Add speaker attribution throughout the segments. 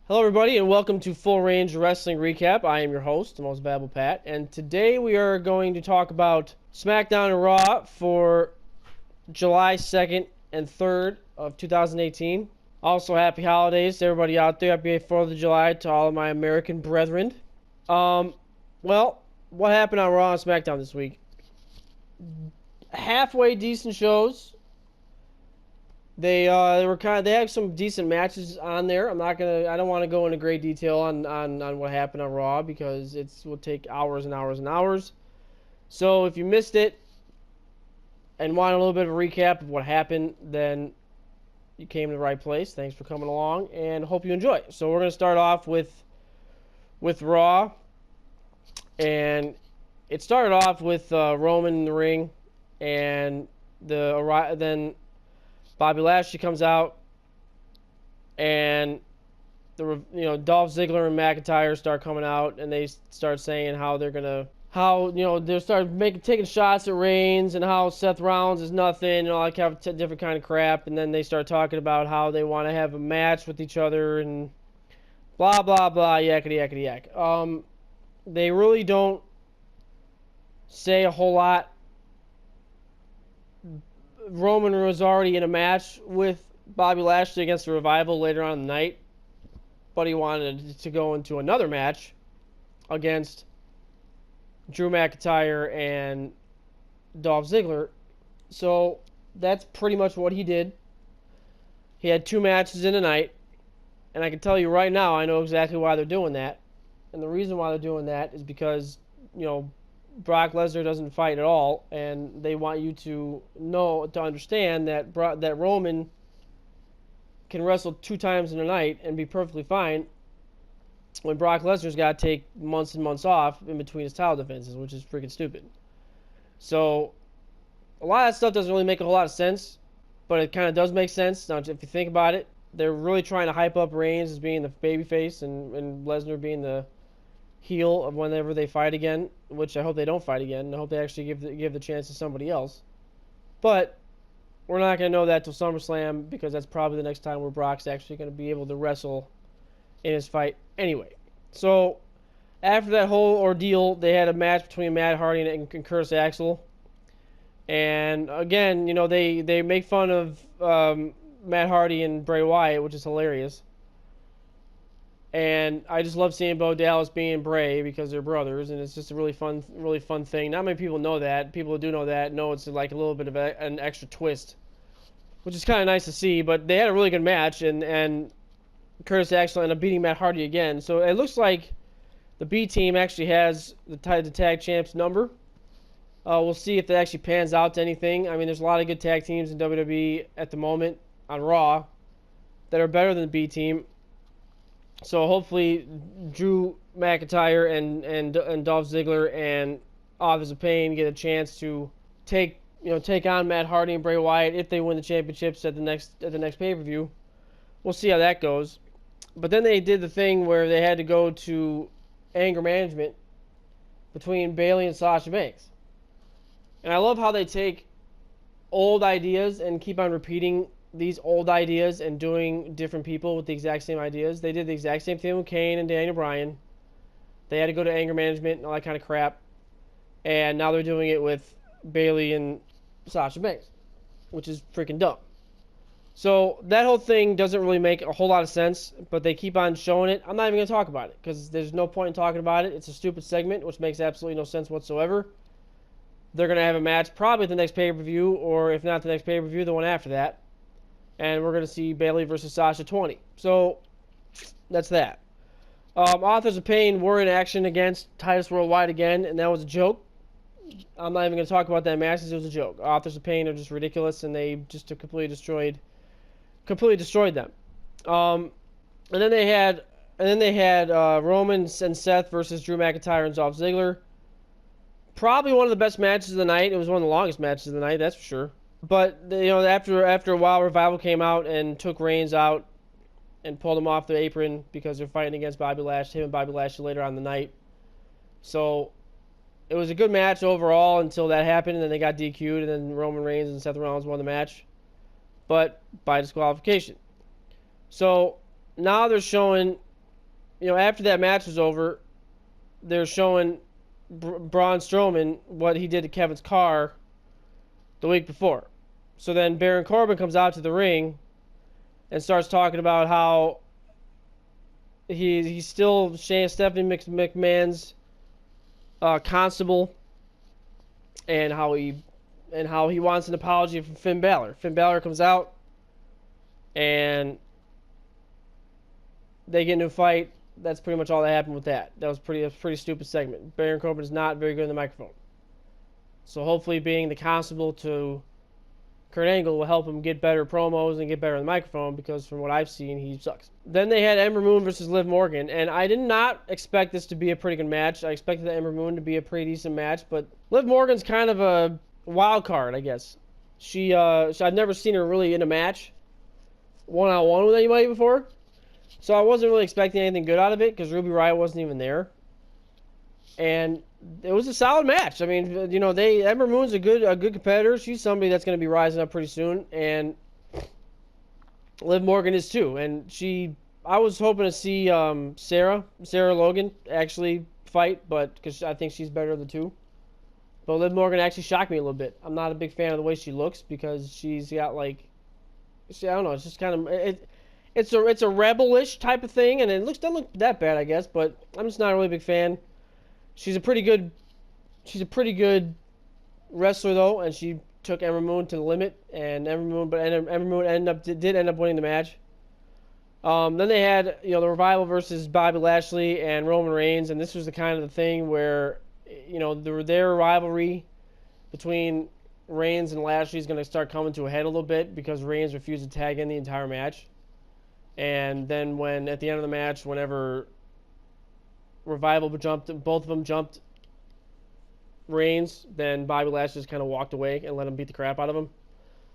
Speaker 1: Hello, everybody, and welcome to Full Range Wrestling Recap. I am your host, the most babble Pat, and today we are going to talk about Smackdown and Raw for July 2nd and 3rd of 2018. Also, happy holidays to everybody out there. Happy 4th of July to all of my American brethren. Well, what happened on Raw and SmackDown this week? Halfway decent shows. They have some decent matches on there. I don't want to go into great detail on what happened on Raw because it will take hours and hours and hours. So if you missed it and want a little bit of a recap of what happened, then you came to the right place. Thanks for coming along and hope you enjoy. So we're going to start off with Raw, and it started off with Roman in the ring, and then Bobby Lashley comes out, and Dolph Ziggler and McIntyre start coming out, and they start saying they start taking shots at Reigns and how Seth Rollins is nothing and all that kind of different kind of crap, and then they start talking about how they want to have a match with each other and blah blah blah yakety yakety yak. They really don't say a whole lot. Roman was already in a match with Bobby Lashley against the Revival later on in the night, but he wanted to go into another match against Drew McIntyre and Dolph Ziggler. So that's pretty much what he did. He had two matches in a night, and I can tell you right now, I know exactly why they're doing that. And the reason why they're doing that is because, Brock Lesnar doesn't fight at all, and they want you to understand that Roman can wrestle two times in a night and be perfectly fine when Brock Lesnar's got to take months and months off in between his title defenses, which is freaking stupid. So a lot of that stuff doesn't really make a whole lot of sense, but it kind of does make sense. Now, if you think about it, they're really trying to hype up Reigns as being the babyface and Lesnar being the heel of whenever they fight again, which I hope they don't fight again. I hope they actually give the chance to somebody else. But we're not going to know that till SummerSlam because that's probably the next time where Brock's actually going to be able to wrestle in his fight anyway. So after that whole ordeal, they had a match between Matt Hardy and Curtis Axel. And again, they make fun of Matt Hardy and Bray Wyatt, which is hilarious. And I just love seeing Bo Dallas being Bray because they're brothers, and it's just a really fun thing. Not many people know that. People who do know that know it's like a little bit of an extra twist, which is kind of nice to see. But they had a really good match, and Curtis Axel ended up beating Matt Hardy again. So it looks like the B team actually has the tag champs number. We'll see if that actually pans out to anything. I mean, there's a lot of good tag teams in WWE at the moment on Raw that are better than the B team. So hopefully Drew McIntyre and Dolph Ziggler and Authors of Pain get a chance to take on Matt Hardy and Bray Wyatt if they win the championships at the next pay-per-view. We'll see how that goes. But then they did the thing where they had to go to anger management between Bayley and Sasha Banks. And I love how they take old ideas and keep on repeating these old ideas and doing different people with the exact same ideas. They did the exact same thing with Kane and Daniel Bryan. They had to go to anger management and all that kind of crap. And now they're doing it with Bayley and Sasha Banks, which is freaking dumb. So that whole thing doesn't really make a whole lot of sense, but they keep on showing it. I'm not even going to talk about it because there's no point in talking about it. It's a stupid segment, which makes absolutely no sense whatsoever. They're going to have a match probably at the next pay-per-view, or if not the next pay-per-view, the one after that. And we're going to see Bayley versus Sasha 20. So, that's that. Authors of Pain were in action against Titus Worldwide again, and that was a joke. I'm not even going to talk about that match because it was a joke. Authors of Pain are just ridiculous, and they just completely destroyed them. And then they had Roman and Seth versus Drew McIntyre and Dolph Ziggler. Probably one of the best matches of the night. It was one of the longest matches of the night, that's for sure. But after a while, Revival came out and took Reigns out and pulled him off the apron because they're fighting against Bobby Lashley, him and Bobby Lashley later on in the night. So it was a good match overall until that happened, and then they got DQ'd, and then Roman Reigns and Seth Rollins won the match, but by disqualification. So now they're showing after that match was over, they're showing Braun Strowman what he did to Kevin's car the week before. So then Baron Corbin comes out to the ring and starts talking about how he's still Stephanie McMahon's constable, and how he wants an apology from Finn Balor. Finn Balor comes out and they get into a fight. That's pretty much all that happened with that. That was a pretty stupid segment. Baron Corbin is not very good in the microphone. So hopefully being the constable to Kurt Angle will help him get better promos and get better in the microphone, because from what I've seen, he sucks. Then they had Ember Moon versus Liv Morgan, and I did not expect this to be a pretty good match. I expected the Ember Moon to be a pretty decent match, but Liv Morgan's kind of a wild card, I guess. I'd never seen her really in a match one-on-one with anybody before, so I wasn't really expecting anything good out of it, because Ruby Riott wasn't even there. And it was a solid match. I mean, Ember Moon's a good competitor. She's somebody that's going to be rising up pretty soon, and Liv Morgan is too. And I was hoping to see Sarah Logan actually fight, but because I think she's better of the two. But Liv Morgan actually shocked me a little bit. I'm not a big fan of the way she looks, because she's got I don't know. It's just kind of it's a rebel-ish type of thing, and it doesn't look that bad, I guess. But I'm just not a really big fan. She's a pretty good wrestler though, and she took Ember Moon to the limit, and Ember Moon did end up winning the match. Then they had the Revival versus Bobby Lashley and Roman Reigns, and this was the kind of the thing where their rivalry between Reigns and Lashley is going to start coming to a head a little bit, because Reigns refused to tag in the entire match. And then at the end of the match, whenever Revival both of them jumped Reigns, then Bobby Lashley just kind of walked away and let him beat the crap out of him.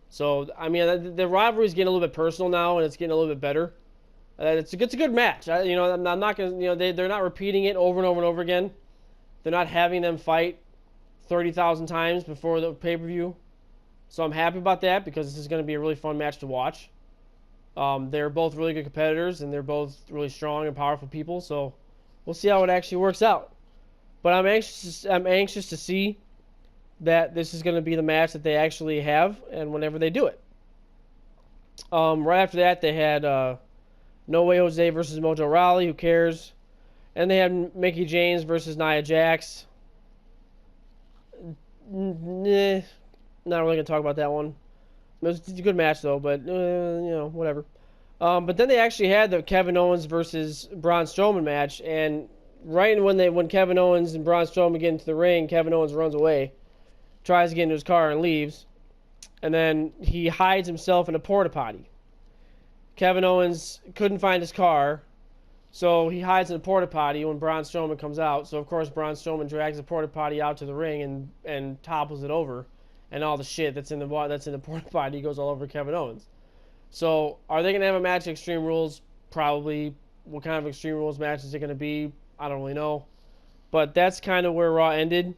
Speaker 1: So, I mean, the rivalry is getting a little bit personal now, and it's getting a little bit better. It's a good match. I'm not gonna, they're not repeating it over and over and over again. They're not having them fight 30,000 times before the pay-per-view. So I'm happy about that, because this is going to be a really fun match to watch. They're both really good competitors, and they're both really strong and powerful people. So we'll see how it actually works out. But I'm anxious to see that this is going to be the match that they actually have, and whenever they do it. Right after that, they had No Way Jose versus Mojo Rawley. Who cares? And they had Mickie James versus Nia Jax. Nah, not really going to talk about that one. It was a good match, though, but, whatever. But then they actually had the Kevin Owens versus Braun Strowman match, and right when Kevin Owens and Braun Strowman get into the ring, Kevin Owens runs away, tries to get into his car and leaves, and then he hides himself in a porta potty. Kevin Owens couldn't find his car, so he hides in a porta potty when Braun Strowman comes out. So of course Braun Strowman drags the porta potty out to the ring and topples it over, and all the shit that's in the porta potty goes all over Kevin Owens. So are they gonna have a match at Extreme Rules? Probably. What kind of Extreme Rules match is it gonna be? I don't really know. But that's kind of where Raw ended.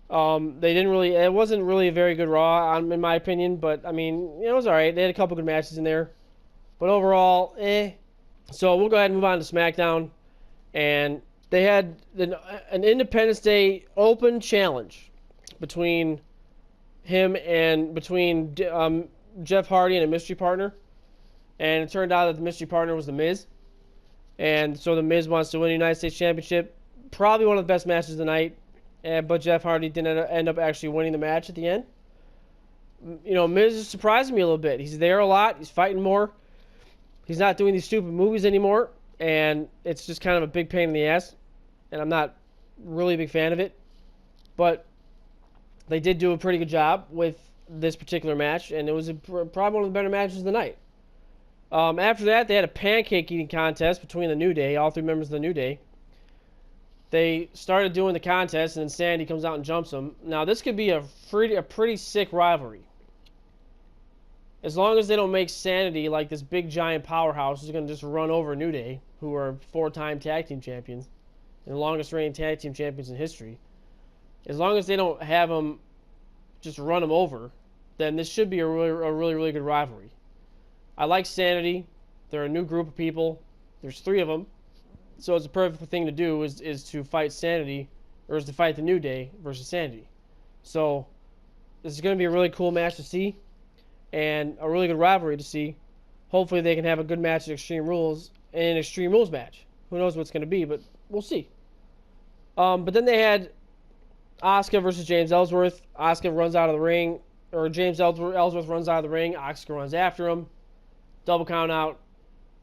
Speaker 1: It wasn't really a very good Raw, in my opinion, but I mean, it was alright. They had a couple good matches in there. But overall, So we'll go ahead and move on to Smackdown. And they had an Independence Day Open challenge between Jeff Hardy and a mystery partner. And it turned out that the mystery partner was The Miz. And so The Miz wants to win the United States Championship. Probably one of the best matches of the night. But Jeff Hardy didn't end up actually winning the match at the end. Miz is surprising me a little bit. He's there a lot. He's fighting more. He's not doing these stupid movies anymore. And it's just kind of a big pain in the ass. And I'm not really a big fan of it. But they did do a pretty good job with this particular match. And it was probably one of the better matches of the night. After that, they had a pancake eating contest between the New Day, all three members of the New Day. They started doing the contest, and then Sandy comes out and jumps them. Now, this could be a pretty sick rivalry. As long as they don't make Sanity like this big giant powerhouse who's going to just run over New Day, who are 4-time tag team champions, and the longest reigning tag team champions in history. As long as they don't have them just run them over, then this should be a really good rivalry. I like Sanity. They're a new group of people. There's 3 of them. So it's a perfect thing to do is to fight Sanity, or is to fight the New Day versus Sanity. So this is going to be a really cool match to see, and a really good rivalry to see. Hopefully they can have a good match at Extreme Rules, and an Extreme Rules match. Who knows what it's going to be, but we'll see. But then they had Asuka versus James Ellsworth. Asuka runs out of the ring, or James Ellsworth runs out of the ring. Asuka runs after him. Double count out.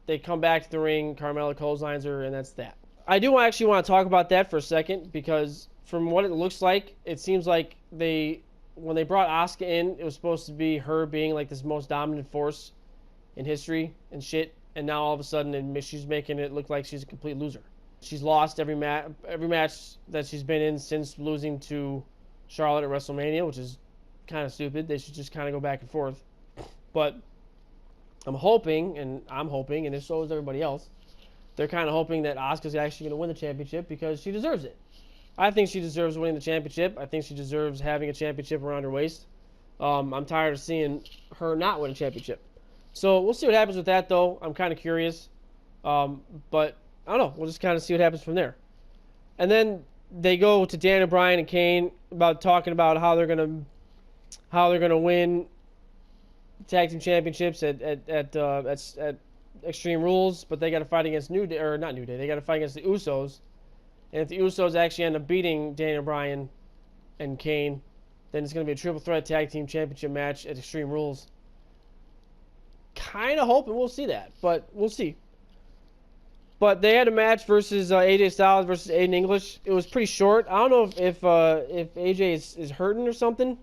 Speaker 1: They come back to the ring. Carmella clotheslines her, and that's that. I do actually want to talk about that for a second, because from what it looks like, it seems like when they brought Asuka in, it was supposed to be her being like this most dominant force in history and shit, and now all of a sudden she's making it look like she's a complete loser. She's lost every match that she's been in since losing to Charlotte at WrestleMania, which is kind of stupid. They should just kind of go back and forth. But I'm hoping, and so is everybody else, they're kind of hoping that Asuka's actually going to win the championship, because she deserves it. I think she deserves winning the championship. I think she deserves having a championship around her waist. I'm tired of seeing her not win a championship. So we'll see what happens with that, though. I'm kind of curious. But I don't know. We'll just kind of see what happens from there. And then they go to Daniel Bryan and Kane talking about how they're gonna win tag team championships at Extreme Rules, but they got to fight against New Day, or not New Day. They got to fight against the Usos. And if the Usos actually end up beating Daniel Bryan and Kane, then it's going to be a triple threat tag team championship match at Extreme Rules. Kind of hoping we'll see that, but we'll see. But they had a match versus AJ Styles versus Aiden English. It was pretty short. I don't know if AJ is hurting or something,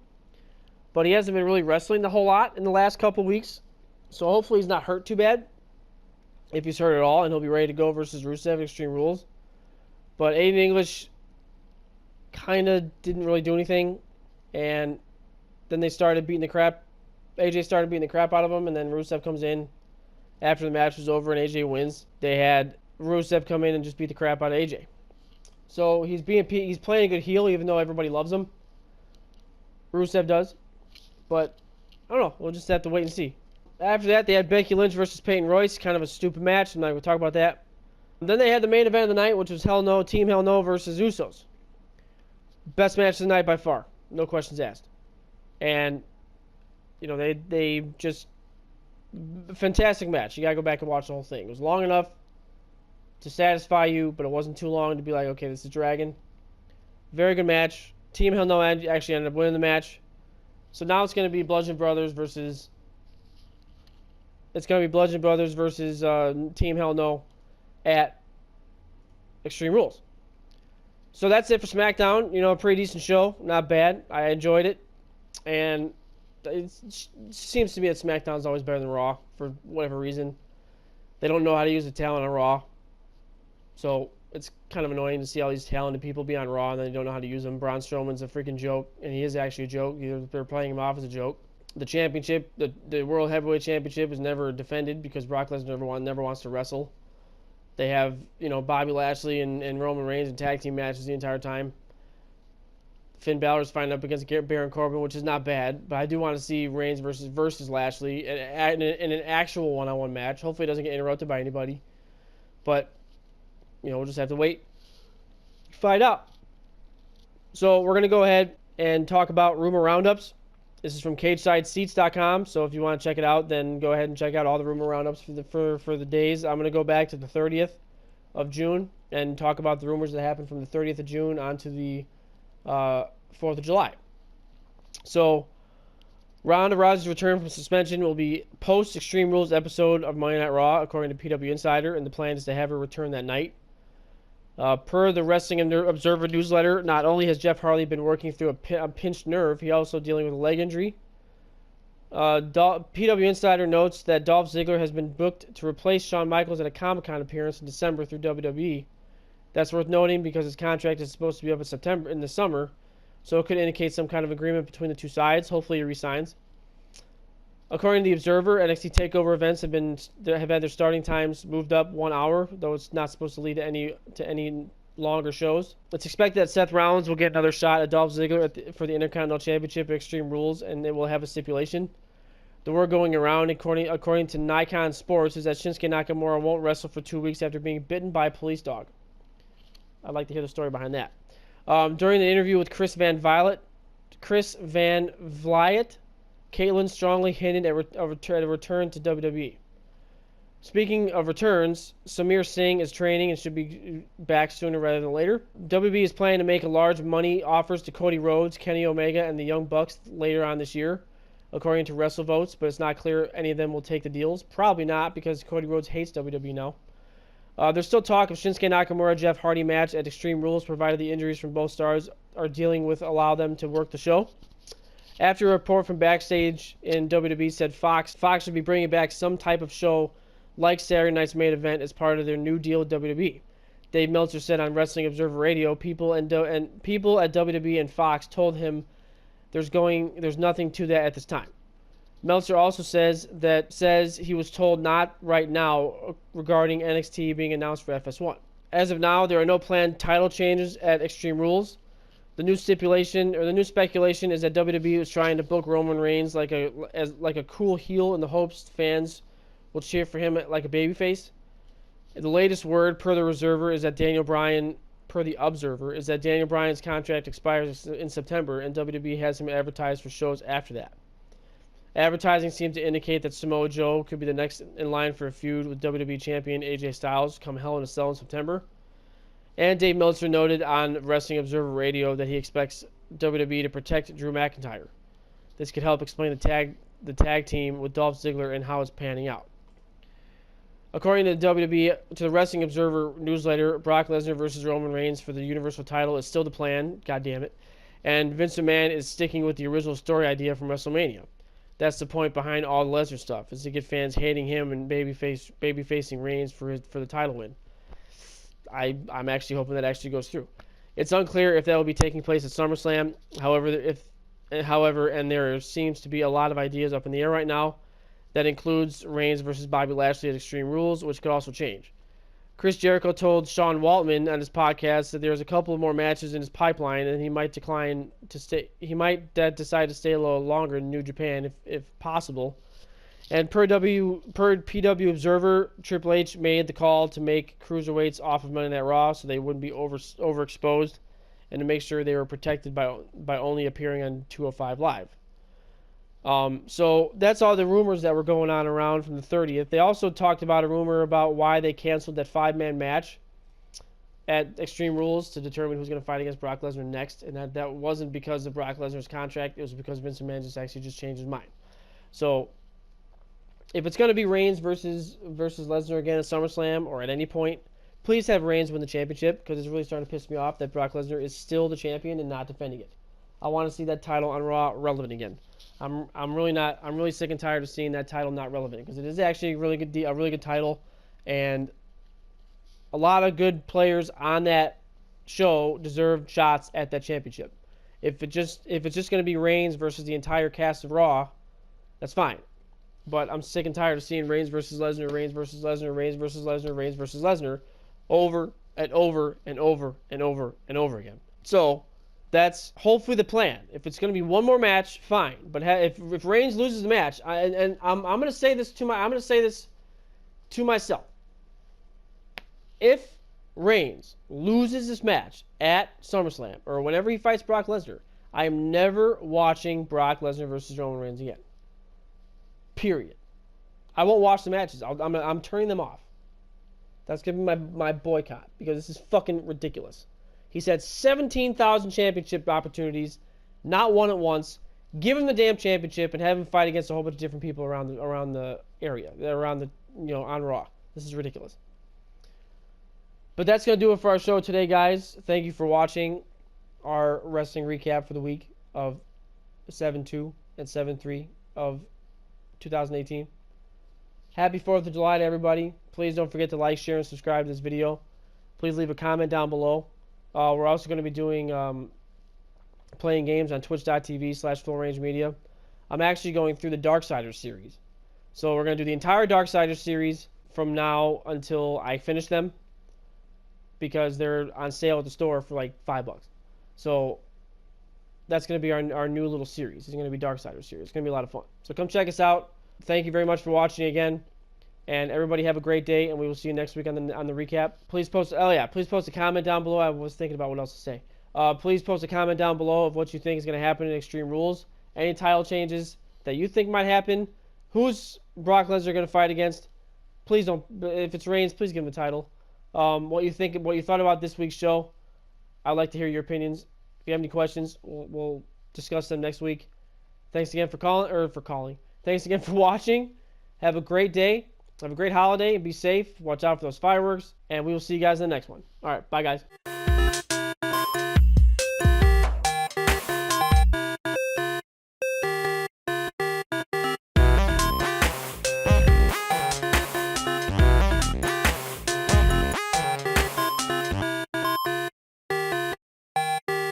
Speaker 1: but he hasn't been really wrestling the whole lot in the last couple weeks. So hopefully he's not hurt too bad, if he's hurt at all, and he'll be ready to go versus Rusev at Extreme Rules. But Aiden English kind of didn't really do anything, and then AJ started beating the crap out of him, and then Rusev comes in after the match was over and AJ wins. They had Rusev come in and just beat the crap out of AJ. So he's playing a good heel, even though everybody loves him. Rusev does. But I don't know. We'll just have to wait and see. After that, they had Becky Lynch versus Peyton Royce. Kind of a stupid match. I'm not going to talk about that. And then they had the main event of the night, which was Team Hell No versus Usos. Best match of the night by far. No questions asked. And, you know, they just... fantastic match. You got to go back and watch the whole thing. It was long enough to satisfy you, but it wasn't too long to be like, okay, this is dragging. Very good match. Team Hell No actually ended up winning the match. So now it's going to be Bludgeon Brothers versus... Team Hell No at Extreme Rules. So that's it for SmackDown. You know, a pretty decent show. Not bad. I enjoyed it. And it seems to me that SmackDown's always better than Raw for whatever reason. They don't know how to use the talent on Raw. So it's kind of annoying to see all these talented people be on Raw and then they don't know how to use them. Braun Strowman's a freaking joke, and he is actually a joke. They're playing him off as a joke. The championship, the World Heavyweight Championship, is never defended because Brock Lesnar never wants to wrestle. They have, you know, Bobby Lashley and Roman Reigns in tag team matches the entire time. Finn Balor's fighting up against Baron Corbin, which is not bad, but I do want to see Reigns versus Lashley in an actual one-on-one match. Hopefully it doesn't get interrupted by anybody. But, you know, we'll just have to wait to find out. So we're going to go ahead and talk about rumor roundups. This is from CagesideSeats.com, so if you want to check it out, then go ahead and check out all the rumor roundups for the days. I'm going to go back to the 30th of June and talk about the rumors that happened from the 30th of June onto the 4th of July. So, Ronda Rousey's return from suspension will be post-Extreme Rules episode of Monday Night Raw, according to PW Insider, and the plan is to have her return that night. Per the Wrestling Observer newsletter, not only has Jeff Hardy been working through a pinched nerve, he's also dealing with a leg injury. PW Insider notes that Dolph Ziggler has been booked to replace Shawn Michaels at a Comic-Con appearance in December through WWE. That's worth noting because his contract is supposed to be up in the summer, so it could indicate some kind of agreement between the two sides. Hopefully he resigns. According to the Observer, NXT TakeOver events have had their starting times moved up 1 hour, though it's not supposed to lead to any longer shows. It's expected that Seth Rollins will get another shot at Dolph Ziggler for the Intercontinental Championship at Extreme Rules, and it will have a stipulation. The word going around, according to Nikon Sports, is that Shinsuke Nakamura won't wrestle for 2 weeks after being bitten by a police dog. I'd like to hear the story behind that. During the interview with Chris Van Vliet, Caitlyn strongly hinted at a return to WWE. Speaking of returns, Samir Singh is training and should be back sooner rather than later. WWE is planning to make large money offers to Cody Rhodes, Kenny Omega, and the Young Bucks later on this year, according to WrestleVotes, but it's not clear any of them will take the deals. Probably not, because Cody Rhodes hates WWE now. There's still talk of Shinsuke Nakamura-Jeff Hardy match at Extreme Rules, provided the injuries from both stars are dealing with allow them to work the show. After a report from backstage in WWE said Fox should be bringing back some type of show like Saturday Night's main event as part of their new deal with WWE. Dave Meltzer said on Wrestling Observer Radio, people at WWE and Fox told him there's nothing to that at this time. Meltzer also says he was told not right now regarding NXT being announced for FS1. As of now, there are no planned title changes at Extreme Rules. The new speculation is that WWE is trying to book Roman Reigns like a cool heel in the hopes fans will cheer for him like a babyface. The latest word per the Observer is that Daniel Bryan's contract expires in September, and WWE has him advertised for shows after that. Advertising seems to indicate that Samoa Joe could be the next in line for a feud with WWE Champion AJ Styles come Hell in a Cell in September. And Dave Meltzer noted on Wrestling Observer Radio that he expects WWE to protect Drew McIntyre. This could help explain the tag team with Dolph Ziggler and how it's panning out. According to the Wrestling Observer newsletter, Brock Lesnar versus Roman Reigns for the Universal title is still the plan. God damn it! And Vince McMahon is sticking with the original story idea from WrestleMania. That's the point behind all the Lesnar stuff, is to get fans hating him and baby-facing Reigns for the title win. I'm actually hoping that actually goes through. It's unclear if that will be taking place at SummerSlam. However, and there seems to be a lot of ideas up in the air right now. That includes Reigns versus Bobby Lashley at Extreme Rules, which could also change. Chris Jericho told Sean Waltman on his podcast that there's a couple of more matches in his pipeline, and he might decide to stay a little longer in New Japan if possible. And per PW Observer, Triple H made the call to make cruiserweights off of Monday Night Raw so they wouldn't be overexposed, and to make sure they were protected by only appearing on 205 Live. So that's all the rumors that were going on around from the 30th. They also talked about a rumor about why they canceled that 5-man match at Extreme Rules to determine who's going to fight against Brock Lesnar next, and that wasn't because of Brock Lesnar's contract. It was because Vince McMahon just changed his mind. So if it's going to be Reigns versus Lesnar again at SummerSlam or at any point, please have Reigns win the championship, because it's really starting to piss me off that Brock Lesnar is still the champion and not defending it. I want to see that title on Raw relevant again. I'm really sick and tired of seeing that title not relevant, because it is actually a really good title, and a lot of good players on that show deserve shots at that championship. If it's just going to be Reigns versus the entire cast of Raw, that's fine. But I'm sick and tired of seeing Reigns versus Lesnar, Reigns versus Lesnar, Reigns versus Lesnar, Reigns versus Lesnar over and over and over and over and over again. So that's hopefully the plan. If it's going to be one more match, fine. But if Reigns loses the match, I'm going to say this to myself. If Reigns loses this match at SummerSlam or whenever he fights Brock Lesnar, I am never watching Brock Lesnar versus Roman Reigns again. Period. I won't watch the matches. I'm turning them off. That's going to be my boycott, because this is fucking ridiculous. He's had 17,000 championship opportunities, not won it once. Give him the damn championship and have him fight against a whole bunch of different people around the area, on Raw. This is ridiculous. But that's going to do it for our show today, guys. Thank you for watching our wrestling recap for the week of 7-2 and 7-3 of 2018. Happy 4th of July to everybody. Please don't forget to like, share, and subscribe to this video. Please leave a comment down below. We're also going to be doing playing games on twitch.tv/FullRangeMedia. I'm actually going through the Darksiders series. So we're going to do the entire Darksiders series from now until I finish them, because they're on sale at the store for like $5. So that's going to be our new little series. It's going to be Darksiders series. It's going to be a lot of fun. So come check us out. thank you very much for watching again. And everybody have a great day, and we will see you next week on the recap. Please post. Oh yeah, please post a comment down below. I was thinking about what else to say. Please post a comment down below of what you think is going to happen in Extreme Rules. Any title changes that you think might happen. Who's Brock Lesnar going to fight against? Please don't. If it's Reigns, please give him the title. What you think? What you thought about this week's show? I'd like to hear your opinions. If you have any questions, we'll discuss them next week. Thanks again for calling. Thanks again for watching. Have a great day. Have a great holiday and be safe. Watch out for those fireworks. And we will see you guys in the next one. All right. Bye, guys.